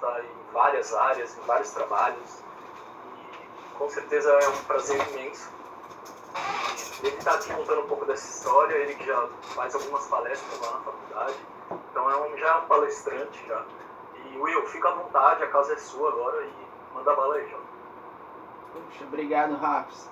está em várias áreas, em vários trabalhos. E com certeza é um prazer imenso. Ele está aqui contando um pouco dessa história, ele que já faz algumas palestras lá na faculdade. Então já é um palestrante já. E Will, fica à vontade, a casa é sua agora e manda bala aí, João. Puxa, obrigado, Raps.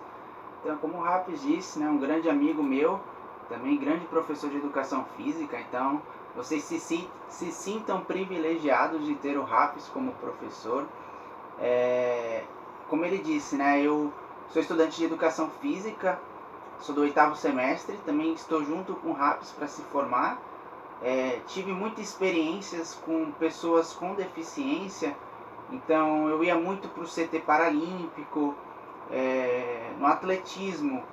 Então, como o Raps disse, né, um grande amigo meu, também grande professor de educação física, então vocês se sintam privilegiados de ter o Raps como professor. Como ele disse, né, eu sou estudante de educação física, sou do 8º semestre, também estou junto com o Raps para se formar. Tive muitas experiências com pessoas com deficiência, então eu ia muito para o CT Paralímpico, no atletismo.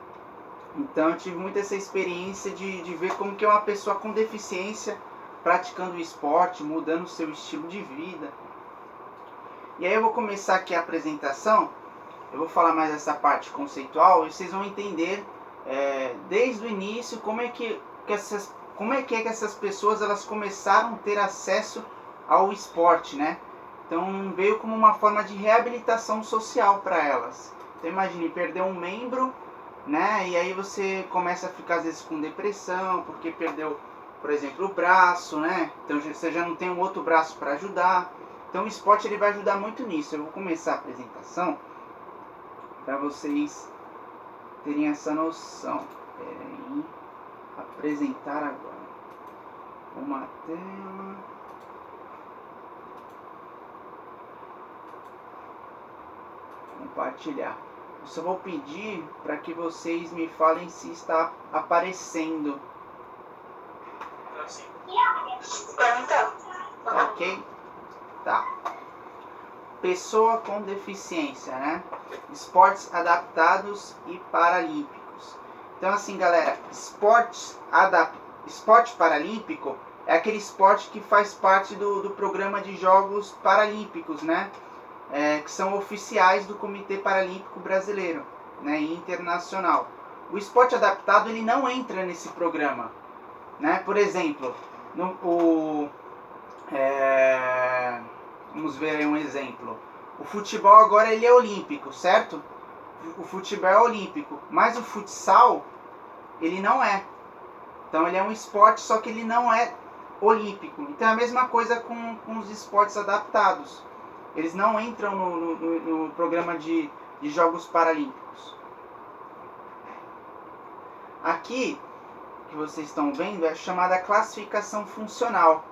Então eu tive muito essa experiência de ver como que é uma pessoa com deficiência praticando o esporte, mudando o seu estilo de vida. E aí eu vou começar aqui a apresentação, eu vou falar mais essa parte conceitual e vocês vão entender desde o início como é que essas pessoas elas começaram a ter acesso ao esporte, né? Então veio como uma forma de reabilitação social para elas. Então imagine, perder um membro, né? E aí você começa a ficar às vezes com depressão, porque perdeu, por exemplo, o braço, né? Então você já não tem um outro braço para ajudar. Então o esporte ele vai ajudar muito nisso. Eu vou começar a apresentação para vocês terem essa noção. Peraí, apresentar agora. Uma tela. Compartilhar. Eu só vou pedir para que vocês me falem se está aparecendo. Então. Ok? Tá. Pessoa com deficiência, né? Esportes adaptados e paralímpicos. Então assim, galera, esporte paralímpico é aquele esporte que faz parte do programa de Jogos Paralímpicos, né? Que são oficiais do Comitê Paralímpico Brasileiro, né, e internacional. O esporte adaptado ele não entra nesse programa, né? Por exemplo, vamos ver aí um exemplo. O futebol agora ele é olímpico, certo? O futebol é olímpico, mas o futsal ele não é. Então ele é um esporte, só que ele não é olímpico. Então é a mesma coisa com os esportes adaptados. Eles não entram no programa de Jogos Paralímpicos. Aqui, que vocês estão vendo, é chamada classificação funcional.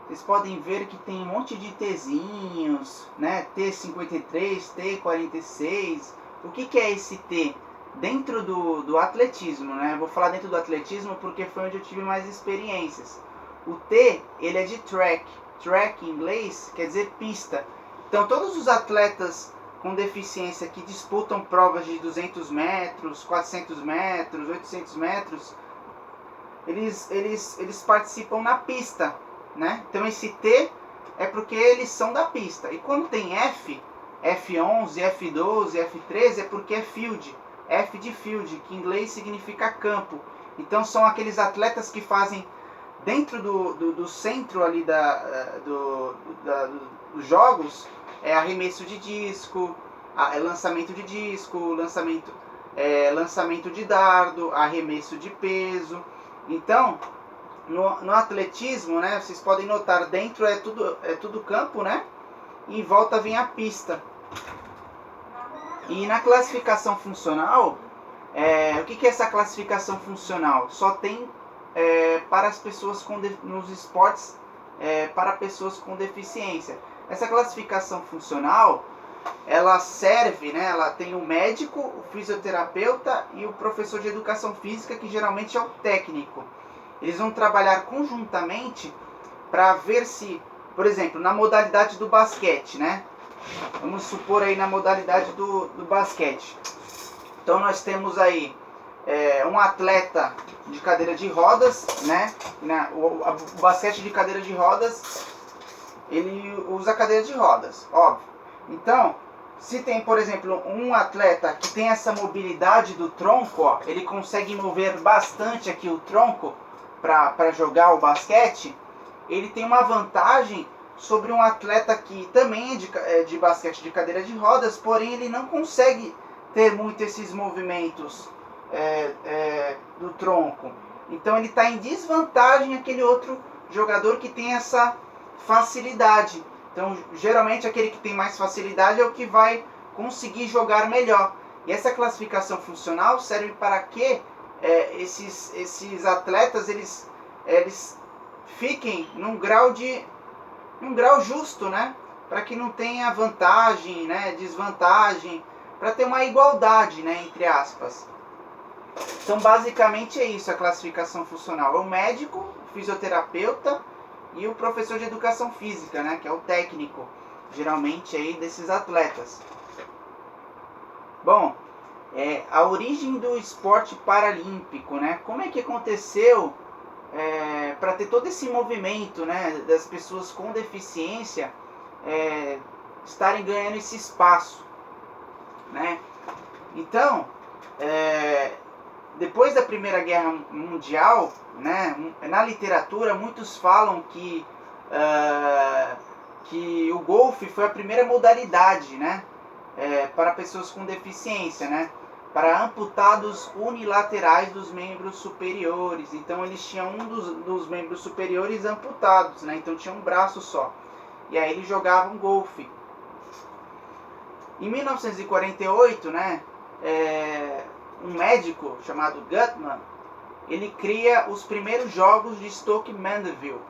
Vocês podem ver que tem um monte de Tzinhos, né? T53, T46. O que é esse T? Dentro do atletismo, né? Eu vou falar dentro do atletismo porque foi onde eu tive mais experiências. O T, ele é de track. Track em inglês quer dizer pista. Então todos os atletas com deficiência que disputam provas de 200 metros, 400 metros, 800 metros, eles participam na pista, né? Então esse T é porque eles são da pista. E quando tem F, F11, F12, F13 é porque é field. F de field, que em inglês significa campo. Então são aqueles atletas que fazem dentro do centro ali dos jogos, arremesso de disco, lançamento de disco, lançamento de dardo, arremesso de peso. Então, no atletismo, né, vocês podem notar, dentro é tudo campo, né? E em volta vem a pista. E na classificação funcional, o que é essa classificação funcional? Só tem para as pessoas nos esportes para pessoas com deficiência. Essa classificação funcional, ela serve, né? Ela tem o médico, o fisioterapeuta e o professor de educação física, que geralmente é o técnico. Eles vão trabalhar conjuntamente para ver se, por exemplo, na modalidade do basquete, né? Vamos supor aí na modalidade do basquete. Então nós temos aí um atleta de cadeira de rodas, né? O basquete de cadeira de rodas, ele usa cadeira de rodas, óbvio. Então, se tem, por exemplo, um atleta que tem essa mobilidade do tronco, ó, ele consegue mover bastante aqui o tronco para jogar o basquete, ele tem uma vantagem sobre um atleta que também é de basquete de cadeira de rodas, porém ele não consegue ter muito esses movimentos do tronco. Então ele está em desvantagem aquele outro jogador que tem essa facilidade. Então geralmente aquele que tem mais facilidade é o que vai conseguir jogar melhor. E essa classificação funcional serve para que esses atletas eles fiquem num grau justo, né? Para que não tenha vantagem, né? Desvantagem, para ter uma igualdade, né? Entre aspas. Então basicamente é isso a classificação funcional. É o médico, o fisioterapeuta e o professor de educação física, né? Que é o técnico, geralmente aí desses atletas. Bom, a origem do esporte paralímpico, né? Como é que aconteceu para ter todo esse movimento, né, das pessoas com deficiência estarem ganhando esse espaço, né? Então, depois da Primeira Guerra Mundial, né, na literatura muitos falam que o golfe foi a primeira modalidade, né, para pessoas com deficiência, né, para amputados unilaterais dos membros superiores. Então eles tinham um dos membros superiores amputados, né, então tinha um braço só. E aí eles jogavam golfe. Em 1948, né, um médico chamado Gutman, ele cria os primeiros jogos de Stoke Mandeville,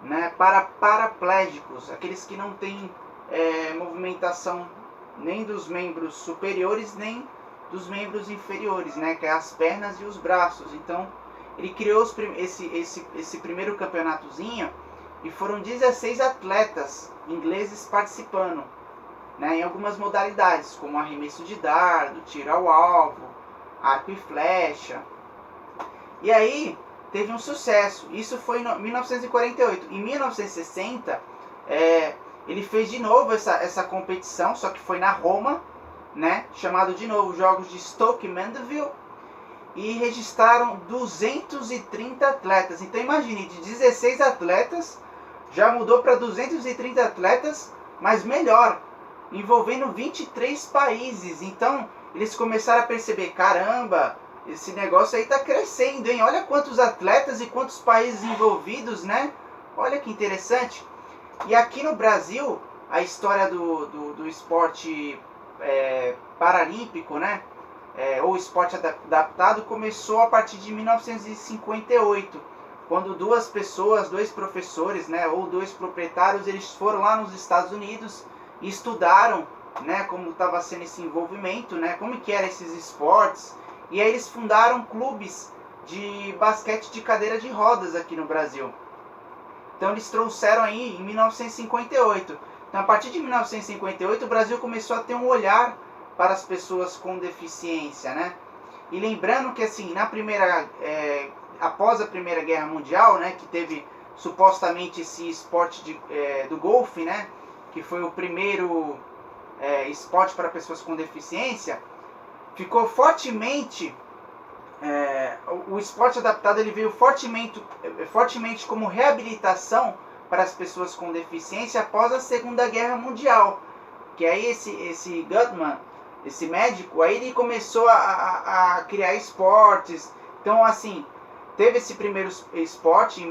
né, para paraplégicos, aqueles que não têm movimentação nem dos membros superiores nem dos membros inferiores, né, que é as pernas e os braços. Então ele criou esse primeiro campeonatozinho e foram 16 atletas ingleses participando, né, em algumas modalidades, como arremesso de dardo, tiro ao alvo, arco e flecha. E aí teve um sucesso. Isso foi em 1948. Em 1960 ele fez de novo essa competição, só que foi na Roma, né, chamado de novo Jogos de Stoke Mandeville, e registraram 230 atletas. Então imagine, de 16 atletas já mudou para 230 atletas, mas melhor, envolvendo 23 países. Então eles começaram a perceber, caramba, esse negócio aí está crescendo, hein? Olha quantos atletas e quantos países envolvidos, né? Olha que interessante. E aqui no Brasil, a história do esporte paralímpico, né? Ou esporte adaptado, começou a partir de 1958, quando dois professores, né, ou dois proprietários, eles foram lá nos Estados Unidos e estudaram, né, como estava sendo esse envolvimento, né, como que eram esses esportes, e aí eles fundaram clubes de basquete de cadeira de rodas aqui no Brasil. Então eles trouxeram aí em 1958. Então a partir de 1958 o Brasil começou a ter um olhar para as pessoas com deficiência, né? E lembrando que assim, após a Primeira Guerra Mundial, né, que teve supostamente esse esporte do golfe, né, que foi o primeiro esporte para pessoas com deficiência, ficou fortemente o esporte adaptado, ele veio fortemente como reabilitação para as pessoas com deficiência após a Segunda Guerra Mundial. Que aí esse Gutman, esse médico, aí ele começou a criar esportes. Então assim, teve esse primeiro esporte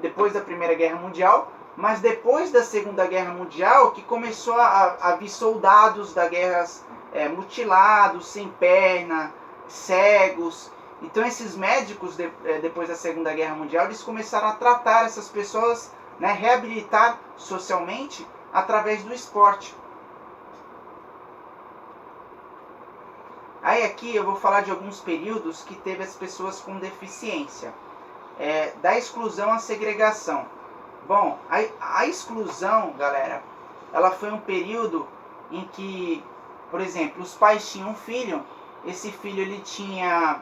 depois da Primeira Guerra Mundial, mas depois da Segunda Guerra Mundial que começou a vir soldados da guerra mutilados, sem perna, cegos. Então esses médicos, depois da Segunda Guerra Mundial, eles começaram a tratar essas pessoas, né, reabilitar socialmente através do esporte. Aí aqui eu vou falar de alguns períodos que teve as pessoas com deficiência. Da exclusão à segregação. Bom, a exclusão, galera, ela foi um período em que, por exemplo, os pais tinham um filho, esse filho ele tinha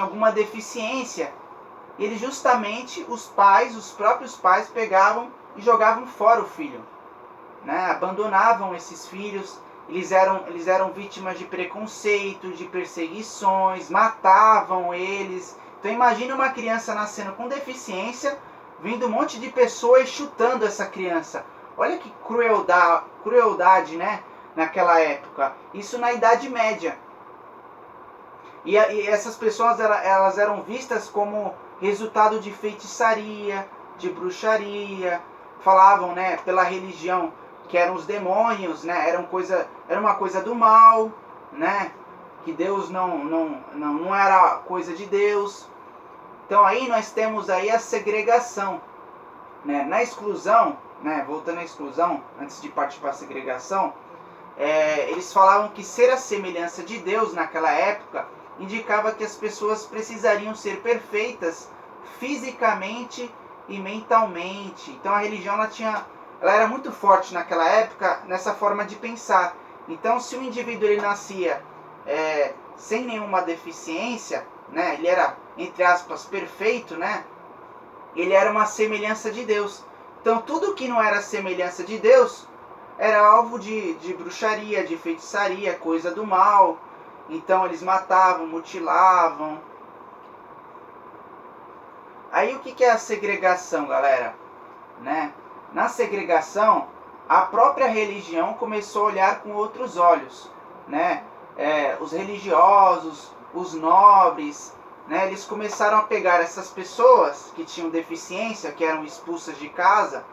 alguma deficiência, e justamente os próprios pais pegavam e jogavam fora o filho, né? Abandonavam esses filhos, eles eram vítimas de preconceito, de perseguições, matavam eles. Então imagine uma criança nascendo com deficiência, vindo um monte de pessoas e chutando essa criança. Olha que crueldade, né? Naquela época. Isso na Idade Média. E essas pessoas elas eram vistas como resultado de feitiçaria, de bruxaria. Falavam, né, pela religião que eram os demônios, né? Era uma coisa do mal, né? Que Deus não era coisa de Deus. Então aí nós temos aí a segregação, né? Na exclusão, né? Voltando à exclusão, antes de partir para a segregação, eles falavam que ser a semelhança de Deus naquela época indicava que as pessoas precisariam ser perfeitas fisicamente e mentalmente. Então a religião ela era muito forte naquela época nessa forma de pensar. Então se o indivíduo ele nascia sem nenhuma deficiência, né? Ele era, entre aspas, perfeito, né? Ele era uma semelhança de Deus. Então tudo que não era semelhança de Deus era alvo de bruxaria, de feitiçaria, coisa do mal. Então eles matavam, mutilavam. Aí o que é a segregação, galera? Né? Na segregação, a própria religião começou a olhar com outros olhos, né? Os religiosos, os nobres, né? Eles começaram a pegar essas pessoas que tinham deficiência, que eram expulsas de casa,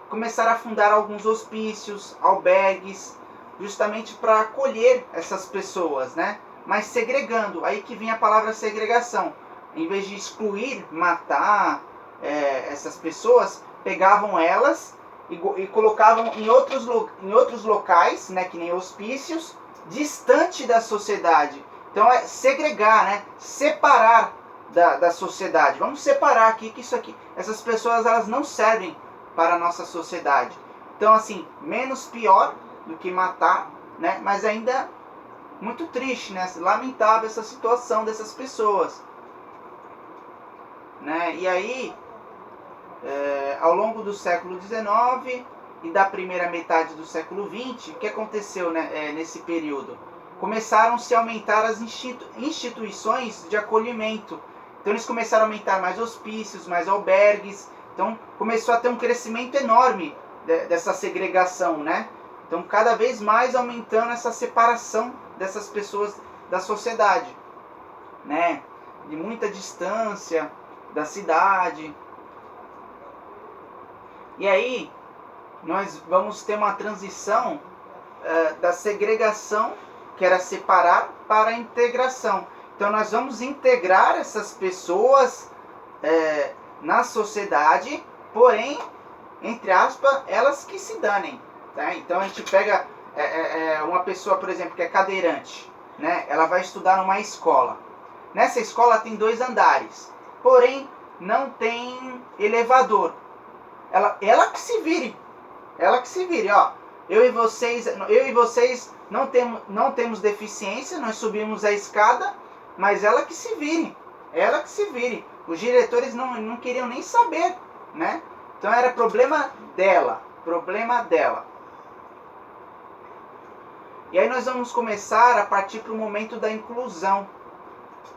começaram a fundar alguns hospícios, albergues, justamente para acolher essas pessoas, né? Mas segregando, aí que vem a palavra segregação. Em vez de excluir, matar essas pessoas, pegavam elas e colocavam em outros locais, né, que nem hospícios, distante da sociedade. Então é segregar, né? Separar da sociedade. Vamos separar aqui que essas pessoas elas não servem para a nossa sociedade. Então assim, menos pior do que matar, né? Mas ainda muito triste, né? Lamentável essa situação dessas pessoas, né? E aí, ao longo do século XIX e da primeira metade do século XX, o que aconteceu, né, nesse período? Começaram-se a aumentar as instituições de acolhimento. Então eles começaram a aumentar mais hospícios, mais albergues. Então começou a ter um crescimento enorme dessa segregação, né? Então cada vez mais aumentando essa separação dessas pessoas da sociedade, né? De muita distância da cidade. E aí nós vamos ter uma transição da segregação, que era separar, para a integração. Então nós vamos integrar essas pessoas na sociedade, porém, entre aspas, elas que se danem. Tá? Então a gente pega uma pessoa, por exemplo, que é cadeirante, né? Ela vai estudar numa escola. Nessa escola tem 2 andares, porém não tem elevador. Ela que se vire. Ela que se vire, ó. Eu e vocês não temos deficiência, nós subimos a escada, mas ela que se vire. Ela que se vire. Os diretores não queriam nem saber, né? Então era problema dela. E aí nós vamos começar a partir para o momento da inclusão.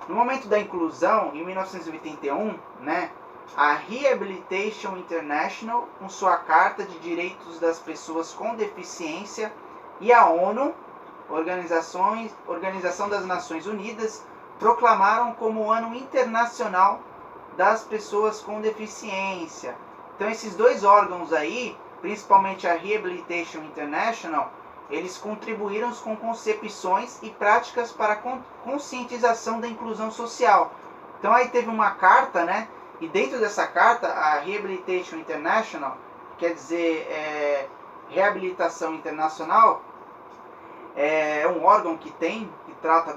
No momento da inclusão, em 1981, né, a Rehabilitation International, com sua Carta de Direitos das Pessoas com Deficiência, e a ONU, Organização das Nações Unidas, proclamaram como o Ano Internacional das Pessoas com Deficiência. Então esses 2 órgãos aí, principalmente a Rehabilitation International, eles contribuíram com concepções e práticas para a conscientização da inclusão social. Então aí teve uma carta, né? E dentro dessa carta, a Rehabilitation International, quer dizer, reabilitação internacional, é um órgão que trata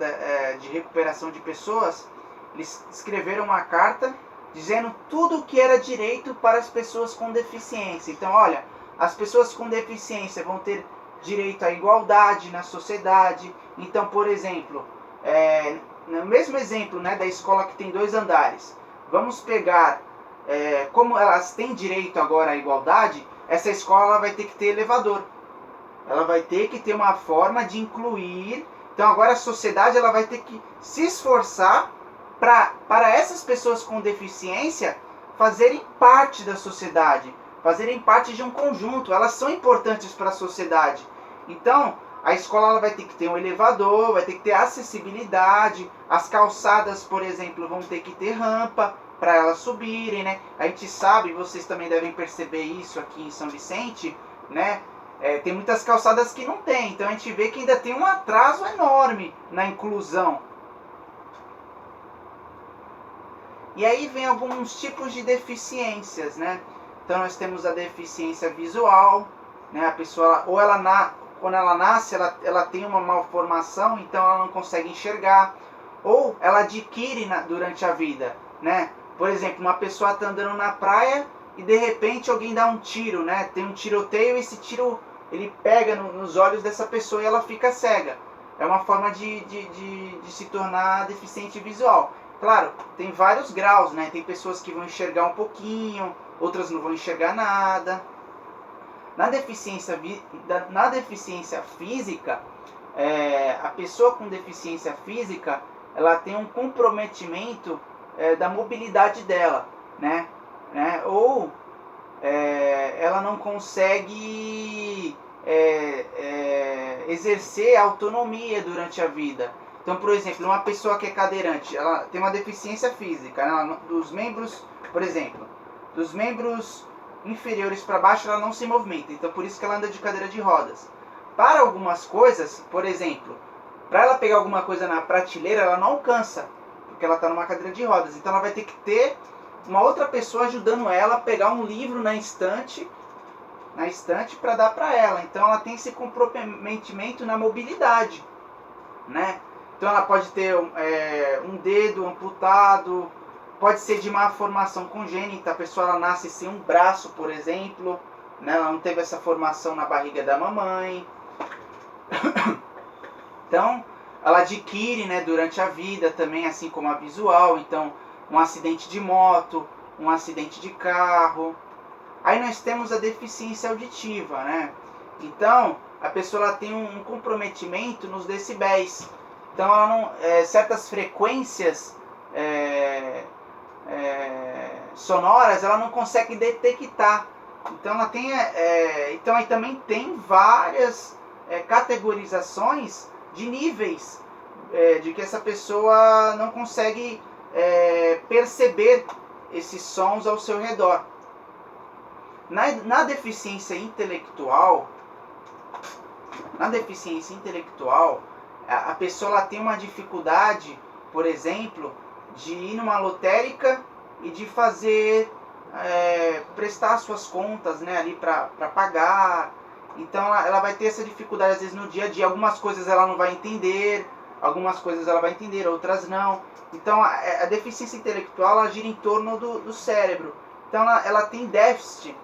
de recuperação de pessoas. Eles escreveram uma carta dizendo tudo o que era direito para as pessoas com deficiência. Então, olha, as pessoas com deficiência vão ter direito à igualdade na sociedade. Então, por exemplo, no mesmo exemplo, né, da escola que tem 2 andares, vamos pegar como elas têm direito agora à igualdade. Essa escola ela vai ter que ter elevador. Ela vai ter que ter uma forma de incluir. Então agora a sociedade ela vai ter que se esforçar para essas pessoas com deficiência fazerem parte da sociedade, fazerem parte de um conjunto. Elas são importantes para a sociedade. Então, a escola ela vai ter que ter um elevador, vai ter que ter acessibilidade. As calçadas, por exemplo, vão ter que ter rampa para elas subirem, né? A gente sabe, vocês também devem perceber isso aqui em São Vicente, né? Tem muitas calçadas que não tem, então a gente vê que ainda tem um atraso enorme na inclusão. E aí vem alguns tipos de deficiências, né? Então nós temos a deficiência visual, né? A pessoa, ou quando ela nasce, ela tem uma malformação, então ela não consegue enxergar, ou ela adquire durante a vida, né? Por exemplo, uma pessoa está andando na praia e de repente alguém dá um tiro, né? Tem um tiroteio e esse tiro ele pega nos olhos dessa pessoa e ela fica cega. É uma forma de se tornar deficiente visual. Claro, tem vários graus, né? Tem pessoas que vão enxergar um pouquinho, outras não vão enxergar nada. Na deficiência física, a pessoa com deficiência física, ela tem um comprometimento da mobilidade dela, né? Ou ela não consegue exercer autonomia durante a vida. Então, por exemplo, uma pessoa que é cadeirante, ela tem uma deficiência física, né? Dos membros, por exemplo, dos membros inferiores para baixo ela não se movimenta, então por isso que ela anda de cadeira de rodas. Para algumas coisas, por exemplo, para ela pegar alguma coisa na prateleira, ela não alcança, porque ela está numa cadeira de rodas, então ela vai ter que ter uma outra pessoa ajudando ela a pegar um livro na estante para dar para ela. Então ela tem esse comprometimento na mobilidade, né? Então ela pode ter um dedo amputado, pode ser de má formação congênita, a pessoa ela nasce sem um braço, por exemplo, né? Ela não teve essa formação na barriga da mamãe. Então ela adquire, né, durante a vida também, assim como a visual. Então um acidente de moto, um acidente de carro. Aí nós temos a deficiência auditiva, né? Então a pessoa ela tem um comprometimento nos decibéis. Então ela não, certas frequências sonoras ela não consegue detectar. Então ela tem, então aí também tem várias categorizações de níveis de que essa pessoa não consegue perceber esses sons ao seu redor. Na deficiência intelectual, a pessoa ela tem uma dificuldade, por exemplo, de ir numa lotérica e de fazer, prestar suas contas, né, ali para pagar. Então ela vai ter essa dificuldade às vezes no dia a dia. Algumas coisas ela não vai entender, algumas coisas ela vai entender, outras não. Então a deficiência intelectual ela gira em torno do cérebro. Então ela tem déficit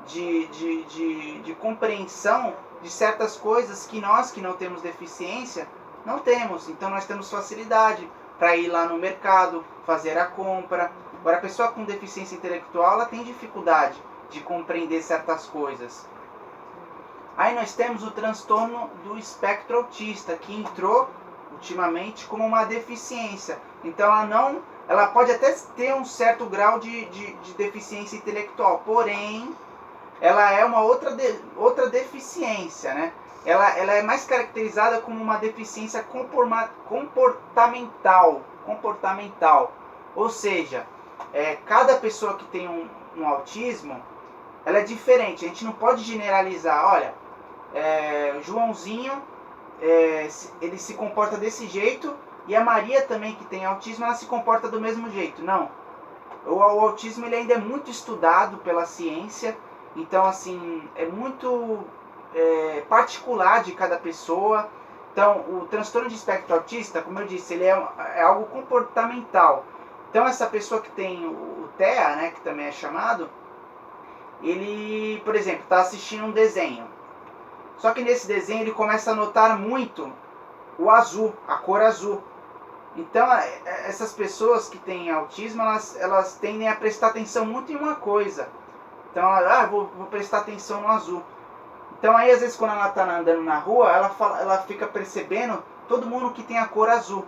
de compreensão de certas coisas que nós que não temos deficiência não temos. Então nós temos facilidade para ir lá no mercado, fazer a compra. Agora a pessoa com deficiência intelectual ela tem dificuldade de compreender certas coisas. Aí nós temos o transtorno do espectro autista, que entrou ultimamente como uma deficiência. Então ela pode até ter um certo grau de deficiência intelectual, porém ela é uma outra deficiência, né? Ela é mais caracterizada como uma deficiência comportamental. Ou seja, cada pessoa que tem um autismo, ela é diferente. A gente não pode generalizar. Olha, Joãozinho, ele se comporta desse jeito, e a Maria também, que tem autismo, ela se comporta do mesmo jeito. Não. O autismo ele ainda é muito estudado pela ciência. Então, assim, é muito particular de cada pessoa. Então, o transtorno de espectro autista, como eu disse, ele é algo comportamental. Então, essa pessoa que tem o TEA, né, que também é chamado, ele, por exemplo, está assistindo um desenho. Só que nesse desenho ele começa a notar muito o azul, a cor azul. Então, essas pessoas que têm autismo, elas tendem a prestar atenção muito em uma coisa. Então, vou prestar atenção no azul. Então, aí, às vezes, quando ela está andando na rua, ela fica percebendo todo mundo que tem a cor azul,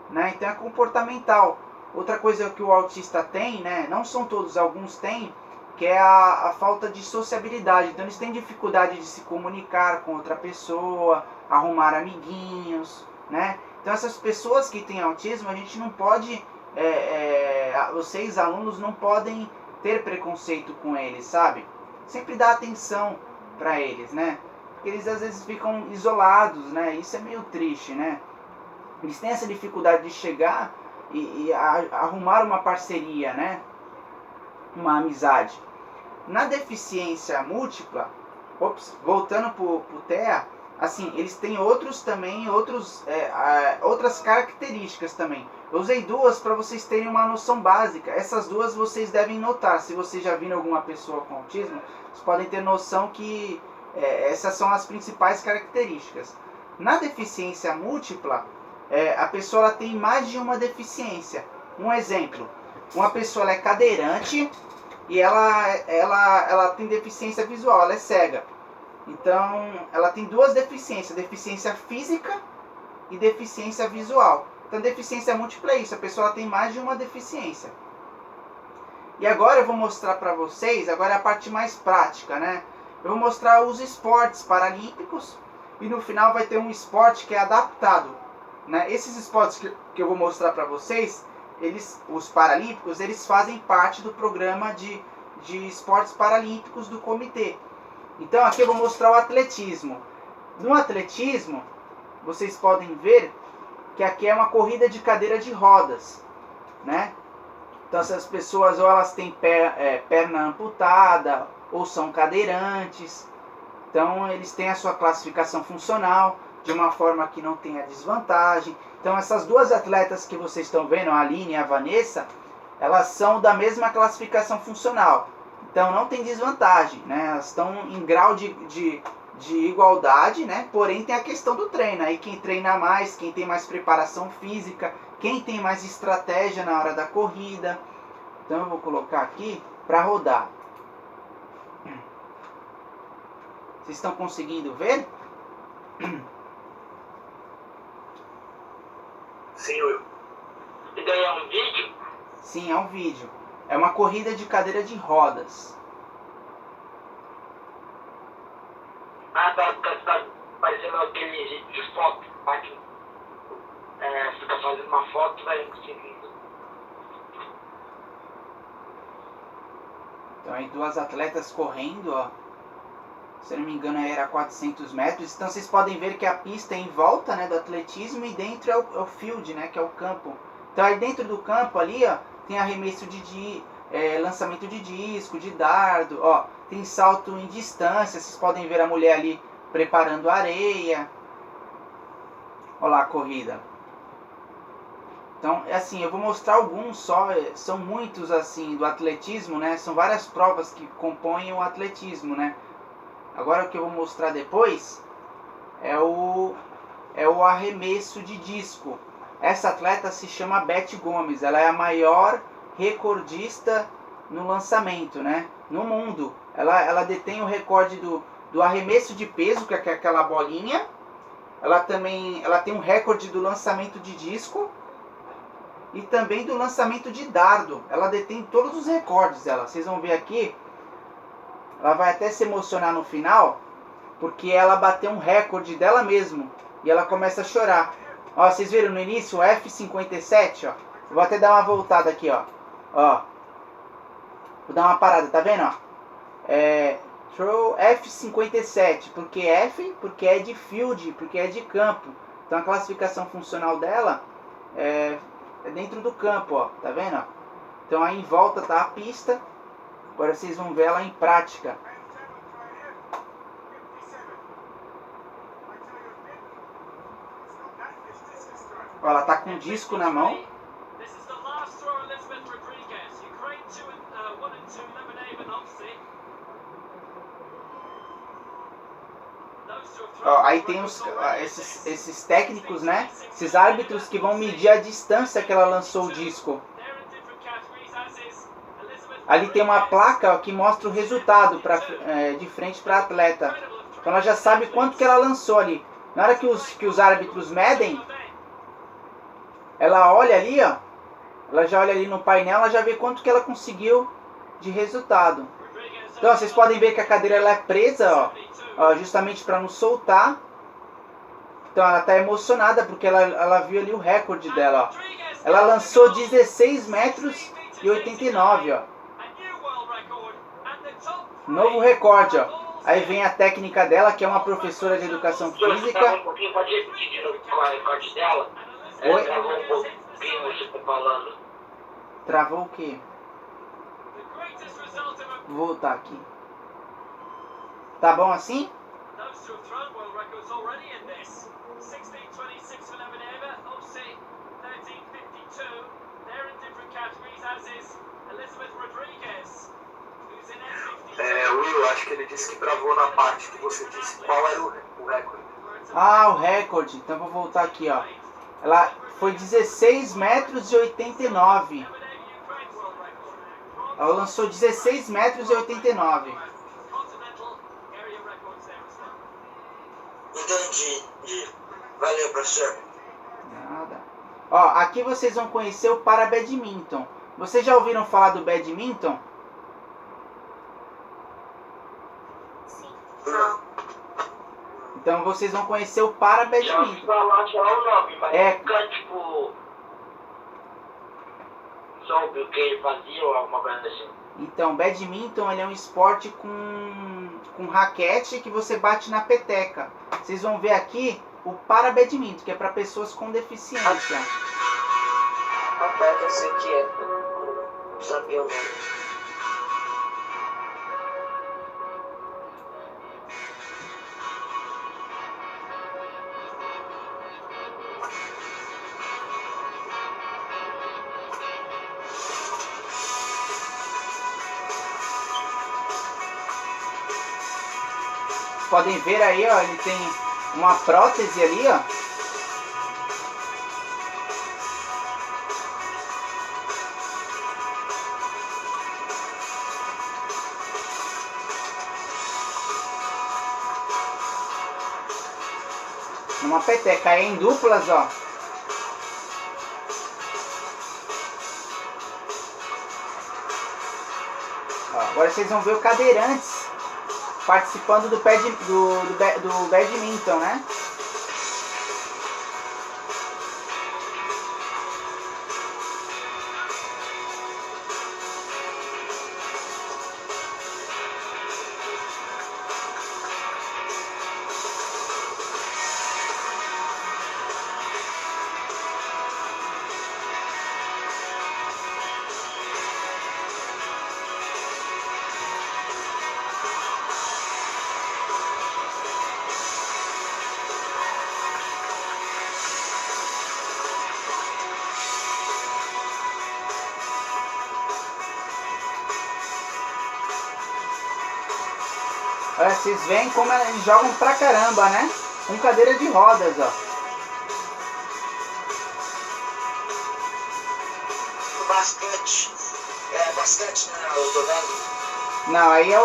né? Então, é comportamental. outra coisa que o autista tem, né, não são todos, alguns têm, que é a falta de sociabilidade. Então eles têm dificuldade de se comunicar com outra pessoa, arrumar amiguinhos, né? Então essas pessoas que têm autismo, a gente não pode, vocês alunos não podem ter preconceito com eles, sabe? Sempre dá atenção para eles, né? Porque eles às vezes ficam isolados, né? Isso é meio triste, né? Eles têm essa dificuldade de chegar e arrumar uma parceria, né? Uma amizade. Na deficiência múltipla, voltando pro TEA, assim, eles têm outras características também. Eu usei duas para vocês terem uma noção básica. Essas duas vocês devem notar. Se vocês já viram alguma pessoa com autismo, vocês podem ter noção que essas são as principais características. Na deficiência múltipla, a pessoa ela tem mais de uma deficiência. Um exemplo, uma pessoa é cadeirante e ela tem deficiência visual, ela é cega. Então, ela tem duas deficiências, deficiência física e deficiência visual. Então, deficiência múltipla é isso, a pessoa tem mais de uma deficiência. E agora eu vou mostrar para vocês, agora é a parte mais prática, né? Eu vou mostrar os esportes paralímpicos e no final vai ter um esporte que é adaptado, né? Esses esportes que eu vou mostrar para vocês, os paralímpicos, eles fazem parte do programa de esportes paralímpicos do comitê. Então aqui eu vou mostrar o atletismo. No atletismo, vocês podem ver que aqui é uma corrida de cadeira de rodas, né? Então essas pessoas ou elas têm perna amputada ou são cadeirantes. Então eles têm a sua classificação funcional de uma forma que não tenha desvantagem. Então essas duas atletas que vocês estão vendo, a Aline e a Vanessa, elas são da mesma classificação funcional. Então não tem desvantagem, né? Elas estão em grau de igualdade, né? Porém tem a questão do treino. Aí quem treina mais, quem tem mais preparação física, quem tem mais estratégia na hora da corrida. Então eu vou colocar aqui para rodar. Vocês estão conseguindo ver? Sim, Will. E daí é um vídeo? Sim, é um vídeo. É uma corrida de cadeira de rodas. Ah, tá parecendo aquele vídeo de foto. Fica fazendo uma foto, vai conseguindo. Então aí duas atletas correndo, ó. Se eu não me engano era 400 metros. Então vocês podem ver que a pista é em volta, né, do atletismo e dentro é o field, né, que é o campo. Então aí dentro do campo ali, ó, tem arremesso lançamento de disco, de dardo, ó, tem salto em distância. Vocês podem ver a mulher ali preparando areia. Olha lá a corrida. Então, é assim, eu vou mostrar alguns só, são muitos assim do atletismo, né? São várias provas que compõem o atletismo, né? Agora o que eu vou mostrar depois é o arremesso de disco. Essa atleta se chama Beth Gomes, ela é a maior recordista no lançamento, né? No mundo. Ela detém o recorde do arremesso de peso, que é aquela bolinha. Ela tem um recorde do lançamento de disco e também do lançamento de dardo. Ela detém todos os recordes dela. Vocês vão ver aqui. Ela vai até se emocionar no final, porque ela bateu um recorde dela mesmo. E ela começa a chorar. Ó, vocês viram no início o F57, ó. Eu vou até dar uma voltada aqui, ó. Ó. Vou dar uma parada, tá vendo, ó? Throw F57, porque é de field, porque é de campo. Então a classificação funcional dela é dentro do campo, ó. Tá vendo, ó? Então aí em volta tá a pista. Agora vocês vão ver ela em prática. Ó, ela tá com um disco na mão. Ó, aí tem esses técnicos, né? Esses árbitros que vão medir a distância que ela lançou o disco. Ali tem uma placa, ó, que mostra o resultado de frente para a atleta. Então ela já sabe quanto que ela lançou ali. Na hora que os árbitros medem, ela olha ali, ó, Ela já olha ali no painel, ela já vê quanto que ela conseguiu de resultado. Então, ó, vocês podem ver que a cadeira ela é presa, ó, justamente para não soltar. Então ela está emocionada porque ela viu ali o recorde dela, ó. Ela lançou 16 metros e 89, ó. Novo recorde, ó. Aí vem a técnica dela, que é uma professora de educação física. Um pouquinho, pode repetir de novo qual é o recorde dela? Oi? Travou um pouquinho você tá falando. Travou o quê? Vou voltar aqui. Tá bom assim? Will, acho que ele disse que travou na parte que você disse qual era o recorde. Ah, o recorde. Então vou voltar aqui, ó. Ela foi 16 metros e 89. Ela lançou 16 metros e 89. Entendi. Valeu, professor. Nada. Ó, aqui vocês vão conhecer o para-badminton. Vocês já ouviram falar do badminton? Não. Então vocês vão conhecer o Já ouvi para-badminton. falar só o nome, mas É. nunca, tipo, soube o que ele fazia ou alguma coisa assim. Então, badminton ele é um esporte com raquete que você bate na peteca. Vocês vão ver aqui o para-badminton, que é para pessoas com deficiência. Rapaz, eu sei que é. Não sabia o nome. Podem ver aí, ó, ele tem uma prótese ali, ó. Uma peteca aí em duplas, ó. Ó, agora vocês vão ver o cadeirantes participando do badminton, né? Olha, vocês veem como eles jogam pra caramba, né? Com cadeira de rodas, ó. Basquete. É, basquete, né? Eu tô vendo. Não, aí é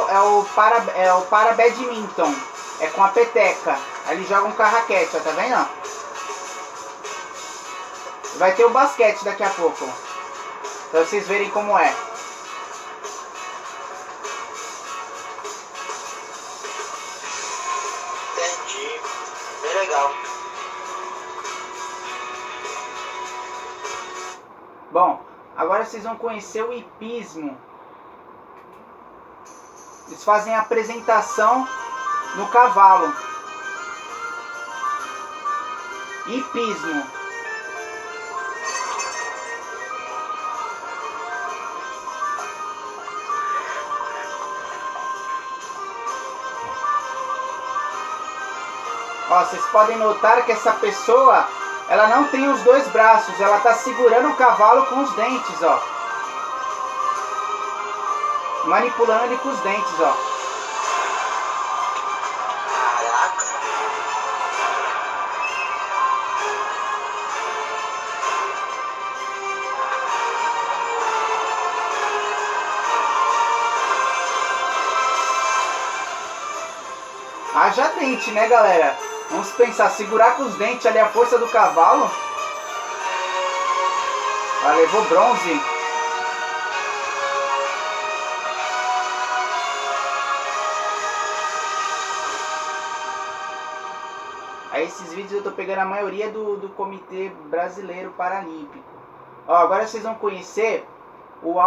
o para-badminton. É com a peteca. Aí eles jogam com a raquete, ó, tá vendo? Ó? Vai ter o basquete daqui a pouco. Pra vocês verem como é. Entendi. Bem legal. Bom, agora vocês vão conhecer o hipismo. Eles fazem a apresentação no cavalo. Hipismo. Ó, vocês podem notar que essa pessoa, ela não tem os dois braços, ela está segurando o cavalo com os dentes, ó. Manipulando ele com os dentes, ó. Caraca. Haja dente, né, galera? Vamos pensar, segurar com os dentes ali a força do cavalo. Ela levou bronze. Aí esses vídeos eu tô pegando a maioria do Comitê Brasileiro Paralímpico. Ó, agora vocês vão conhecer o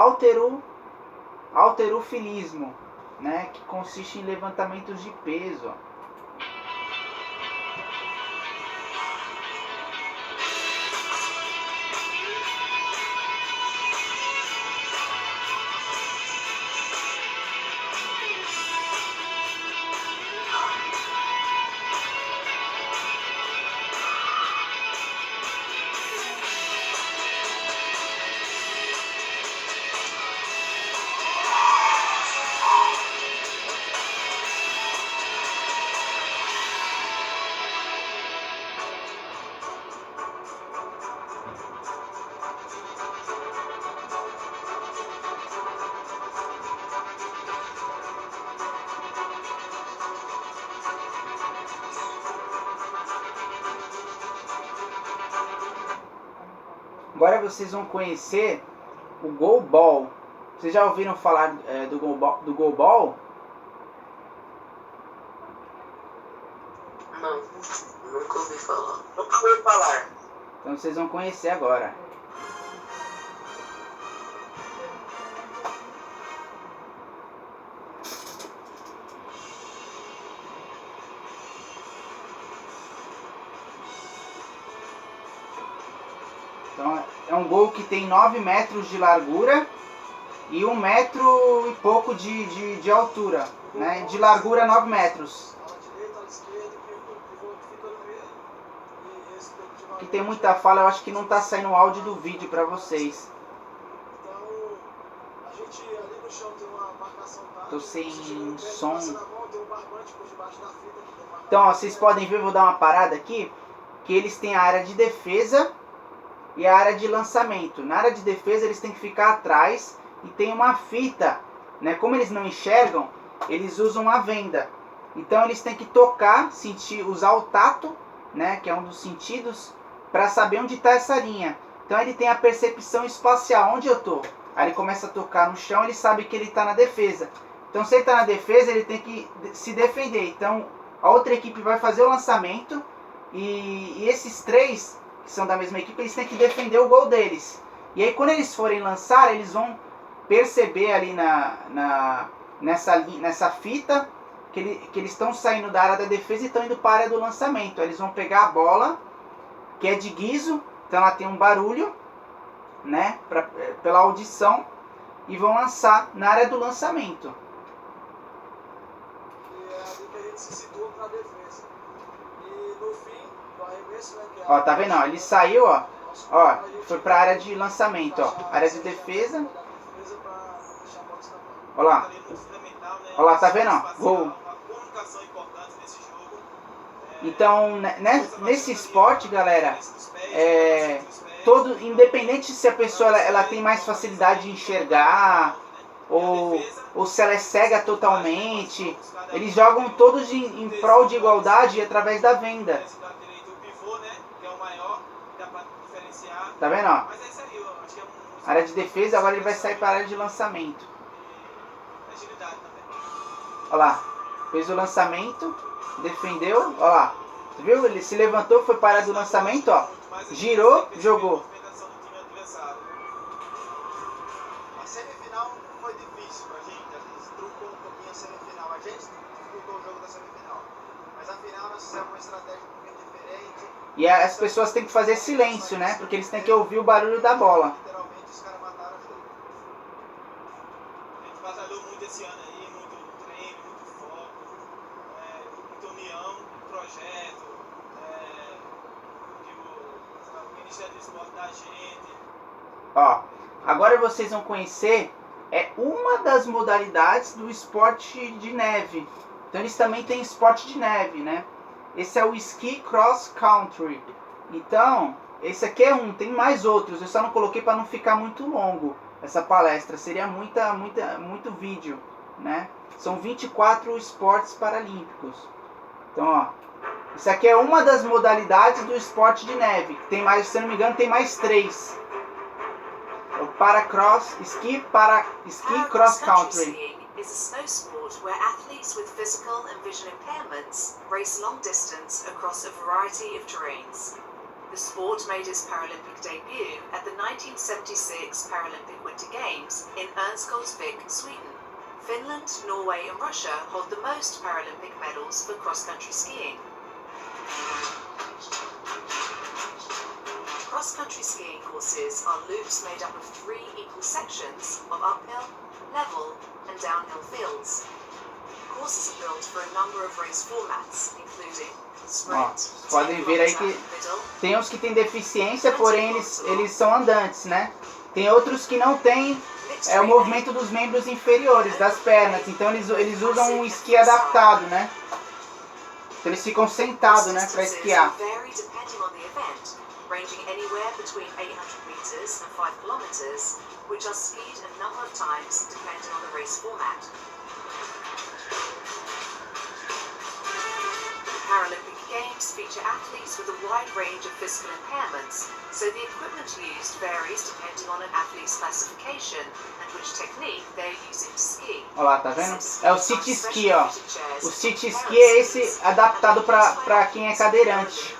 halterofilismo, né, que consiste em levantamentos de peso. Ó. Agora vocês vão conhecer o goalball. Vocês já ouviram falar do goalball? Não, nunca ouvi falar. Nunca ouvi falar. Então vocês vão conhecer agora. Então é um gol que tem 9 metros de largura e 1 metro e pouco de altura, né? De largura 9 metros. Aqui tem muita fala, eu acho que não está saindo o áudio do vídeo para vocês. Tô sem som. Então ó, vocês podem ver, vou dar uma parada aqui, que eles têm a área de defesa e a área de lançamento. Na área de defesa eles têm que ficar atrás e tem uma fita, né? Como eles não enxergam, eles usam a venda. Então eles têm que tocar, sentir, usar o tato, né? Que é um dos sentidos, para saber onde está essa linha. Então ele tem a percepção espacial, onde eu tô. Aí ele começa a tocar no chão, ele sabe que ele está na defesa. Então se ele está na defesa, ele tem que se defender. Então a outra equipe vai fazer o lançamento e esses três que são da mesma equipe, eles têm que defender o gol deles. E aí quando eles forem lançar, eles vão perceber ali nessa fita que eles estão saindo da área da defesa e estão indo para a área do lançamento. Aí eles vão pegar a bola, que é de guizo, então ela tem um barulho, né, pela audição, e vão lançar na área do lançamento. E é ali que a gente se situa para a defesa. E no fim, do arremesso, né, que é Ó, tá vendo? Ó, ele saiu, ó, foi para a área de lançamento, ó, área de defesa. Ó lá. Ó lá, tá vendo? Ó, gol. Então, nesse esporte, galera, independente se a pessoa ela tem mais facilidade de enxergar ou se ela é cega totalmente, eles jogam todos em prol de igualdade através da venda. Tá vendo? Ó? Área de defesa, agora ele vai sair para a área de lançamento. Olha lá, fez o lançamento, defendeu, olha lá, viu? Ele se levantou, foi para a área do lançamento, ó, girou, jogou. A semifinal foi difícil pra gente, a gente truncou um pouquinho a semifinal, a gente disputou o jogo da semifinal, mas a final nós fizemos uma estratégia um pouquinho diferente. E as pessoas têm que fazer silêncio, né? Porque eles têm que ouvir o barulho da bola. Literalmente os caras mataram o jogo. A gente batalhou muito esse ano aí, muito treino, muito foco, muita união, projeto, o Ministério do Esporte da gente. Ó, agora vocês vão conhecer uma das modalidades do esporte de neve. Então eles também têm esporte de neve, né? Esse é o Ski Cross Country. Então, esse aqui é tem mais outros. Eu só não coloquei para não ficar muito longo essa palestra. Seria muito vídeo, né? São 24 esportes paralímpicos. Então, ó, isso aqui é uma das modalidades do esporte de neve. Tem mais, se eu não me engano, tem mais 3. o Paracross, Ski Cross Country. Skiing is a snow sport where athletes with physical and vision impairments race long distance across a variety of terrains. The sport made its Paralympic debut at the 1976 Paralympic Winter Games in Örnsköldsvik, Sweden. Finland, Norway and Russia hold the most Paralympic medals for cross-country skiing. Cross-country skiing courses are loops made up of 3 equal sections of uphill, level and downhill fields. Courses are built for a number of race formats, including sprint, Vocês podem ver aí que tem uns que têm deficiência, porém eles são andantes, né? Tem outros que não têm o movimento dos membros inferiores, das pernas. Então eles usam um esqui adaptado, né? Então eles ficam sentados, né, para esquiar. Ranging anywhere between 800 meters and 5 kilometers, which are skied a number of times depending on the race format. The Paralympic Games feature athletes with a wide range of physical impairments, so the equipment used varies depending on an athlete's classification and which technique they're using to ski. Olha lá, tá vendo? É o City Ski, ó. O City Ski é esse adaptado para quem é cadeirante.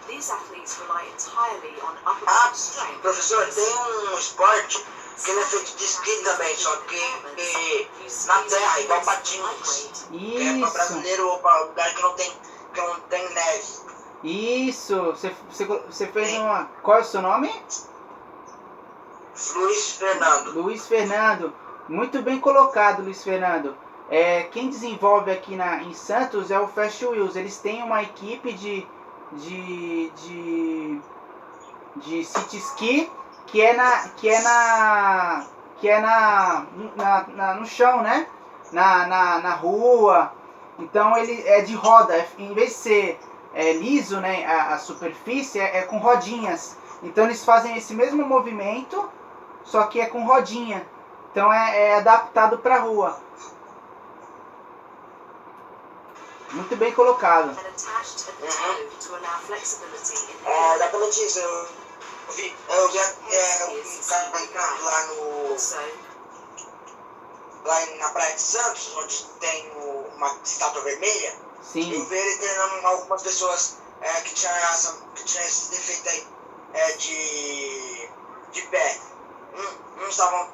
These athletes rely entirely on upper Ah, body strength. professor, tem um esporte que ele é feito de esqui também, só que na terra, igual patins. Que é para brasileiro ou para lugar que não tem neve. Isso! Você fez uma... Qual é o seu nome? Luiz Fernando. Luiz Fernando. Muito bem colocado, Luiz Fernando. Quem desenvolve aqui em Santos é o Fast Wheels. Eles têm uma equipe de City Ski que é no chão, né? Na rua. Então ele é de roda. Em vez de ser liso, né? A superfície é com rodinhas. Então eles fazem esse mesmo movimento, só que é com rodinha. Então é adaptado para rua. Muito bem colocado. Exatamente isso. Eu vi um cara lá na Praia de Santos, onde tem uma estátua vermelha. Sim. Eu vi ele treinando algumas pessoas que tinham esse defeito aí de pé. Uns estavam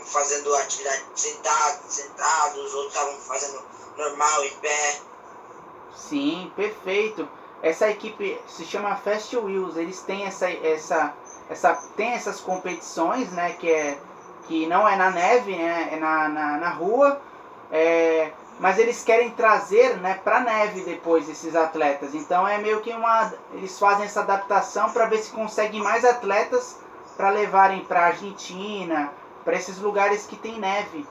fazendo atividade sentados, outros estavam fazendo normal, em pé. Sim, perfeito. Essa equipe se chama Fast Wheels. Eles têm tem essas competições, né? Que não é na neve, né? É na rua. Mas eles querem trazer, né, para neve depois esses atletas. Então é meio que eles fazem essa adaptação para ver se conseguem mais atletas para levarem para Argentina, para esses lugares que tem neve.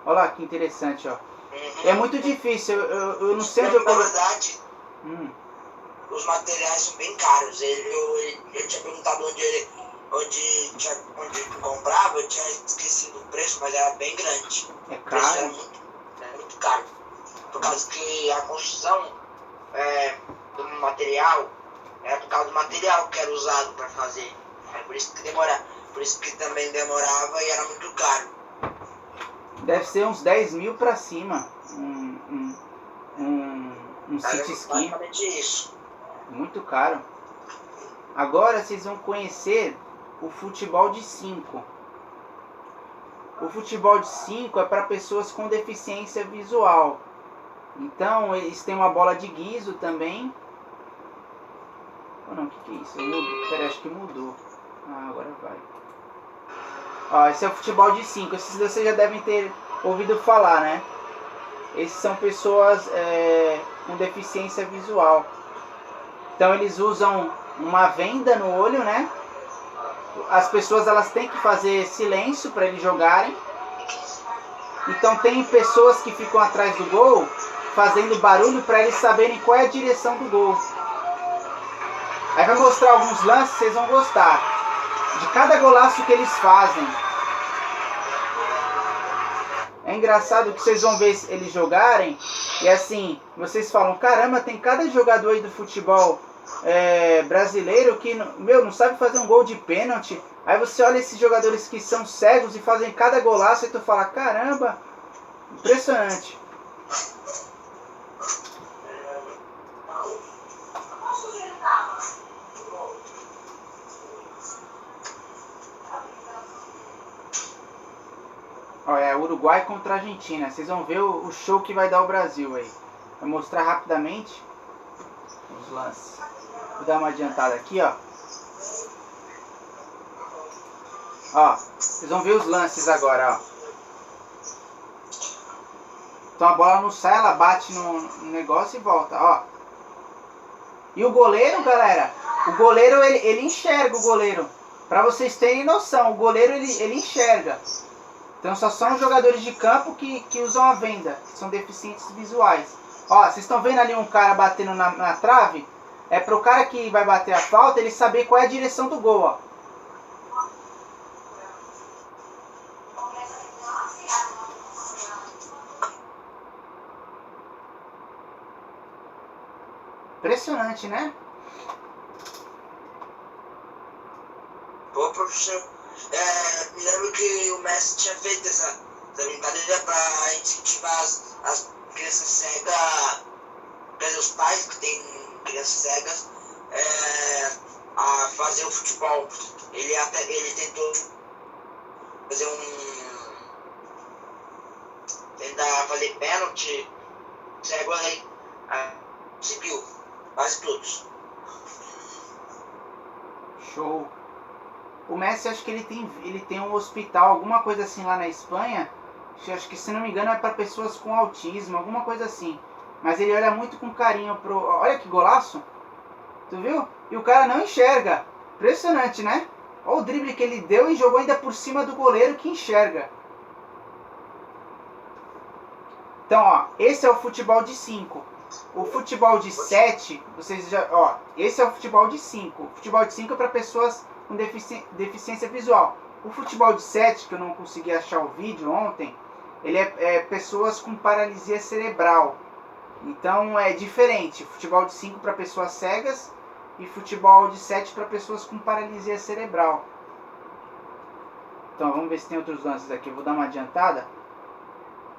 Olha lá que interessante, ó. É muito difícil, eu não sei onde eu Na verdade, os materiais são bem caros. Eu tinha perguntado onde comprava, eu tinha esquecido o preço, mas era bem grande. É O preço era caro. muito caro. Por causa que a construção do material era por causa do material que era usado para fazer. Por isso que também demorava e era muito caro. Deve ser uns 10 mil pra cima. Um City Ski. Basicamente isso. Muito caro. Agora vocês vão conhecer o futebol de 5. O futebol de 5 é para pessoas com deficiência visual. Então eles têm uma bola de guiso também. Oh, não, o que é isso? Peraí, acho que mudou. Agora vai. Ó, esse é o futebol de 5. Esses vocês já devem ter ouvido falar, né? Esses são pessoas com deficiência visual. Então eles usam uma venda no olho, né? As pessoas elas têm que fazer silêncio para eles jogarem. Então tem pessoas que ficam atrás do gol fazendo barulho para eles saberem qual é a direção do gol. Aí vai mostrar alguns lances, vocês vão gostar de cada golaço que eles fazem. É engraçado que vocês vão ver eles jogarem e assim, vocês falam, caramba, tem cada jogador aí do futebol brasileiro que, meu, não sabe fazer um gol de pênalti. Aí você olha esses jogadores que são cegos e fazem cada golaço e tu fala, caramba, impressionante. Olha, Uruguai contra a Argentina. Vocês vão ver o show que vai dar o Brasil aí. Vou mostrar rapidamente os lances. Vou dar uma adiantada aqui, ó. Ó, vocês vão ver os lances agora, ó. Então a bola não sai, ela bate no negócio e volta, ó. E o goleiro, galera, o goleiro, ele enxerga o goleiro. Pra vocês terem noção, o goleiro, ele enxerga. Então só são os jogadores de campo que usam a venda, que são deficientes visuais. Ó, vocês estão vendo ali um cara batendo na trave? É pro cara que vai bater a falta, ele saber qual é a direção do gol, ó. Impressionante, né? Pô, professor, me lembro que o Messi tinha feito essa brincadeira para incentivar as crianças cegas, quer dizer, os pais que têm crianças cegas, a fazer o futebol. Ele tentou fazer tentar fazer pênalti, cego aí, conseguiu, quase todos. Show. O Messi, acho que ele tem um hospital, alguma coisa assim lá na Espanha. Acho que, se não me engano, é para pessoas com autismo, alguma coisa assim. Mas ele olha muito com carinho pro... Olha que golaço. Tu viu? E o cara não enxerga. Impressionante, né? Olha o drible que ele deu e jogou ainda por cima do goleiro que enxerga. Então, ó, esse é o futebol de 5. O futebol de 7, vocês já... Ó, esse é o futebol de 5. O futebol de 5 é para pessoas com deficiência visual. O futebol de 7, que eu não consegui achar o vídeo ontem, ele é pessoas com paralisia cerebral. Então é diferente. Futebol de 5 para pessoas cegas e futebol de 7 para pessoas com paralisia cerebral. Então vamos ver se tem outros lances aqui. Eu vou dar uma adiantada.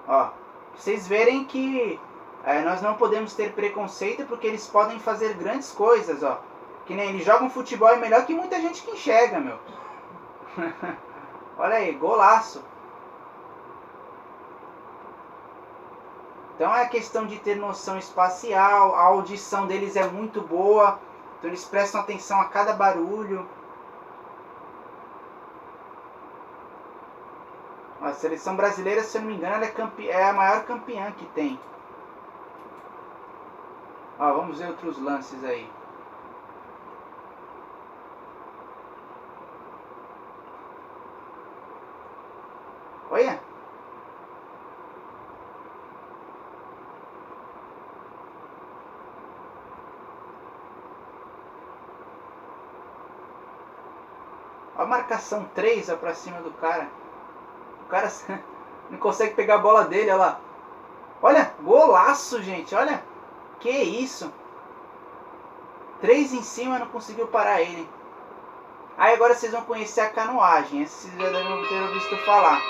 Ó, vocês verem que nós não podemos ter preconceito porque eles podem fazer grandes coisas, ó. Que nem eles jogam futebol, é melhor que muita gente que enxerga, meu. Olha aí, golaço. Então é questão de ter noção espacial, a audição deles é muito boa, então eles prestam atenção a cada barulho. A seleção brasileira, se eu não me engano, ela é a maior campeã que tem. Ó, vamos ver outros lances aí. Olha. A marcação 3 ó, pra cima do cara. O cara não consegue pegar a bola dele, olha lá. Olha, golaço, gente, olha. Que isso. 3 em cima, não conseguiu parar ele. Aí agora vocês vão conhecer a canoagem. Esse vocês já devem ter ouvido falar.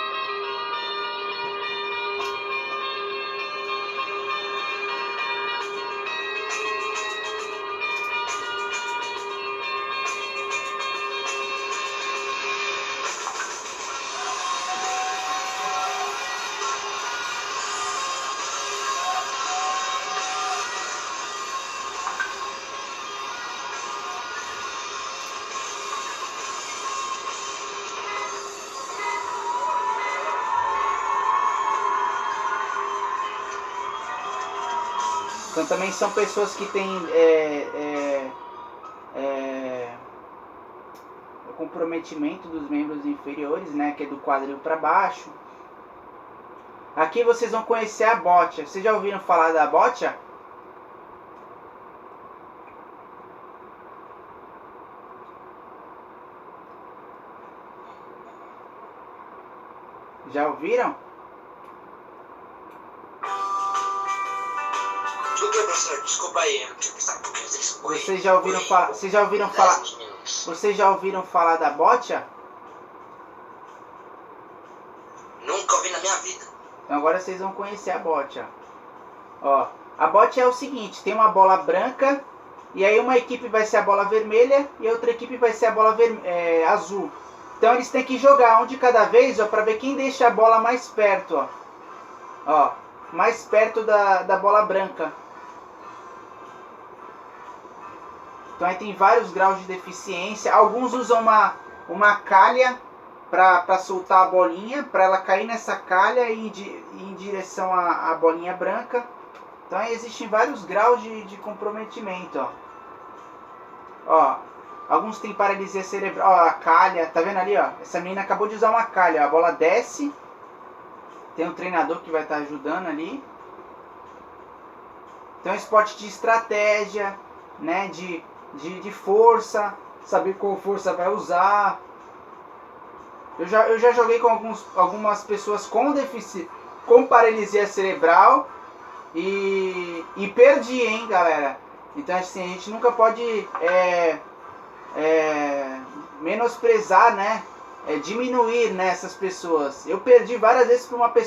Então também são pessoas que têm o comprometimento dos membros inferiores, né, que é do quadril para baixo. Aqui vocês vão conhecer a bocha. Vocês já ouviram falar da bocha? Já ouviram? Desculpa, professor, desculpa aí, eu tinha pensado porque vocês correm. Vocês já ouviram falar? Vocês já ouviram falar? Vocês já ouviram falar da bocha? Nunca ouvi na minha vida. Então agora vocês vão conhecer a bocha. Ó, a bocha é o seguinte, tem uma bola branca e aí uma equipe vai ser a bola vermelha e a outra equipe vai ser a bola azul. Então eles têm que jogar um de cada vez, ó, para ver quem deixa a bola mais perto, ó. Ó, mais perto da bola branca. Então aí tem vários graus de deficiência. Alguns usam uma calha para soltar a bolinha, para ela cair nessa calha e ir em direção à bolinha branca. Então aí existem vários graus de comprometimento, ó. Ó, alguns têm paralisia cerebral, ó, a calha, tá vendo ali, ó? Essa menina acabou de usar uma calha, ó, a bola desce. Tem um treinador que vai estar ajudando ali. Então é esporte de estratégia, né, de força, saber qual força vai usar. Eu já joguei com algumas pessoas com paralisia cerebral e perdi, hein, galera. Então assim, a gente nunca pode menosprezar, né, diminuir, né, essas pessoas. Eu perdi várias vezes para uma pessoa